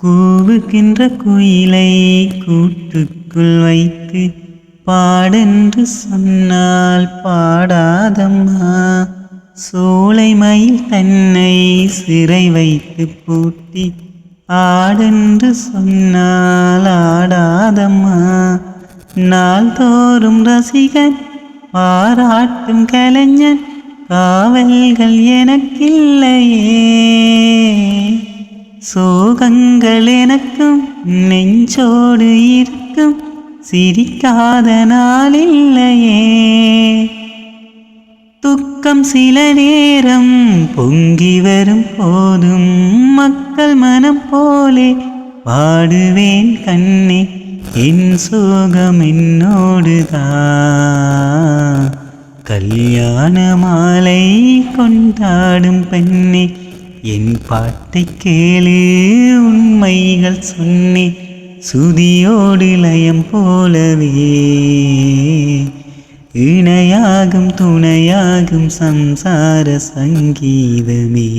கூவுகின்ற குயிலை கூட்டுக்குள் வைத்து பாடென்று சொன்னால் பாடாதம்மா. சோலை மயில் தன்னை சிறை வைத்து பூட்டி ஆடென்று சொன்னால் ஆடாதம்மா. நாள்தோறும் ரசிகன் பாராட்டும் கலைஞன் காவல்கள் எனக்கில்லையே. சோகங்கள் எனக்கும் நெஞ்சோடு இருக்கும் சிரிக்காத நாளில்லையே. துக்கம் சில நேரம் பொங்கி வரும் போதும் மக்கள் மனம் போலே பாடுவேன் கண்ணே. என் சோகம் என்னோடுதான். கல்யாண மாலை கொண்டாடும் பெண்ணே, என் பாட்டை கேளு உண்மைகள் சொன்னேன். சுதியோடு லயம் போலவே இணையாகும் துணையாகும் சம்சார சங்கீதமே.